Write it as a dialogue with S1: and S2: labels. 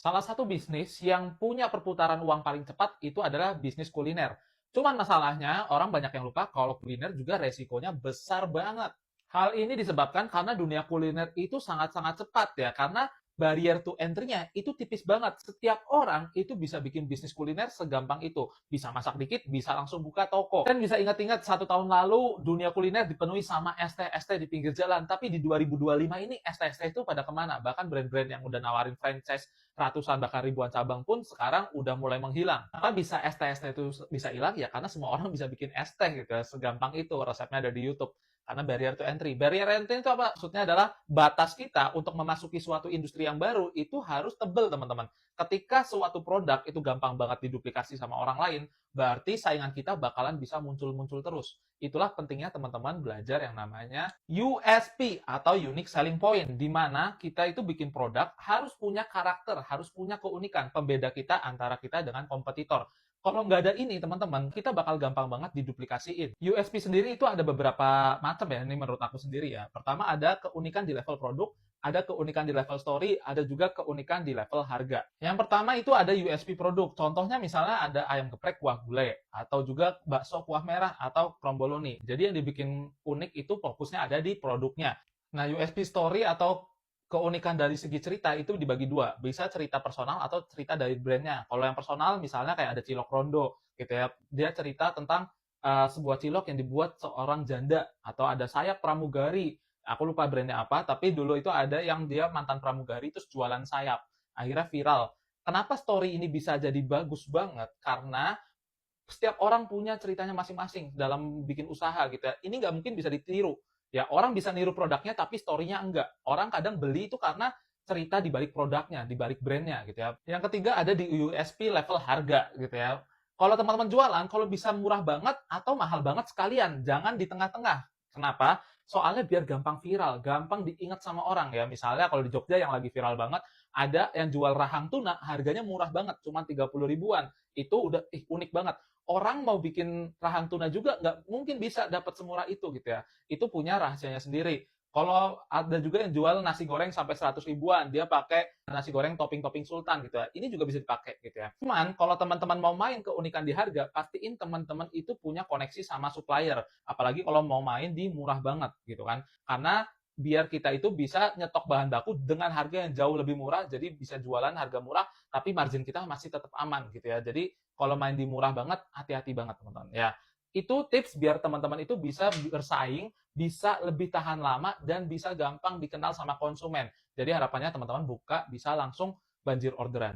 S1: Salah satu bisnis yang punya perputaran uang paling cepat itu adalah bisnis kuliner. Cuman masalahnya, orang banyak yang lupa kalau kuliner juga resikonya besar banget. Hal ini disebabkan karena dunia kuliner itu sangat-sangat cepat ya, karena barrier to entry-nya itu tipis banget. Setiap orang itu bisa bikin bisnis kuliner segampang itu. Bisa masak dikit, bisa langsung buka toko. Dan bisa ingat-ingat 1 tahun lalu dunia kuliner dipenuhi sama ST-ST di pinggir jalan. Tapi di 2025 ini ST-ST itu pada kemana? Bahkan brand-brand yang udah nawarin franchise ratusan bahkan ribuan cabang pun sekarang udah mulai menghilang. Kenapa bisa ST-ST itu bisa hilang? Ya karena semua orang bisa bikin es teh gitu ya. Segampang itu, resepnya ada di YouTube. Karena barrier to entry. Barrier to entry itu apa? Maksudnya adalah batas kita untuk memasuki suatu industri yang baru itu harus tebel, teman-teman. Ketika suatu produk itu gampang banget diduplikasi sama orang lain, berarti saingan kita bakalan bisa muncul-muncul terus. Itulah pentingnya teman-teman belajar yang namanya USP atau Unique Selling Point, di mana kita itu bikin produk harus punya karakter, harus punya keunikan, pembeda kita antara kita dengan kompetitor. Kalau nggak ada ini, teman-teman, kita bakal gampang banget diduplikasiin. USP sendiri itu ada beberapa macam ya, ini menurut aku sendiri ya. Pertama ada keunikan di level produk, ada keunikan di level story, ada juga keunikan di level harga. Yang pertama itu ada USP produk. Contohnya misalnya ada ayam geprek kuah gulai, atau juga bakso kuah merah, atau kromboloni. Jadi yang dibikin unik itu fokusnya ada di produknya. Nah, USP story atau keunikan dari segi cerita itu dibagi dua. Bisa cerita personal atau cerita dari brandnya. Kalau yang personal misalnya kayak ada Cilok Rondo gitu ya. Dia cerita tentang sebuah cilok yang dibuat seorang janda, atau ada sayap pramugari. Aku lupa brandnya apa, tapi dulu itu ada yang dia mantan pramugari terus jualan sayap. Akhirnya viral. Kenapa story ini bisa jadi bagus banget? Karena setiap orang punya ceritanya masing-masing dalam bikin usaha gitu ya. Ini nggak mungkin bisa ditiru. Ya, orang bisa niru produknya tapi story-nya enggak. Orang kadang beli itu karena cerita di balik produknya, di balik brandnya gitu ya. Yang ketiga ada di USP level harga gitu ya. Kalau teman-teman jualan, kalau bisa murah banget atau mahal banget sekalian, jangan di tengah-tengah. Kenapa? Soalnya biar gampang viral, gampang diingat sama orang ya. Misalnya kalau di Jogja yang lagi viral banget, ada yang jual rahang tuna, harganya murah banget, cuma 30 ribuan. Itu udah unik banget. Orang mau bikin rahang tuna juga nggak mungkin bisa dapat semurah itu gitu ya. Itu punya rahasianya sendiri. Kalau ada juga yang jual nasi goreng sampai 100 ribuan, dia pakai nasi goreng topping-topping sultan gitu ya. Ini juga bisa dipakai gitu ya. Cuman kalau teman-teman mau main keunikan di harga, pastiin teman-teman itu punya koneksi sama supplier. Apalagi kalau mau main di murah banget gitu kan. Karena biar kita itu bisa nyetok bahan baku dengan harga yang jauh lebih murah, jadi bisa jualan harga murah, tapi margin kita masih tetap aman gitu ya. Jadi kalau main di murah banget, hati-hati banget teman-teman. Ya, itu tips biar teman-teman itu bisa bersaing, bisa lebih tahan lama, dan bisa gampang dikenal sama konsumen. Jadi harapannya teman-teman buka bisa langsung banjir orderan.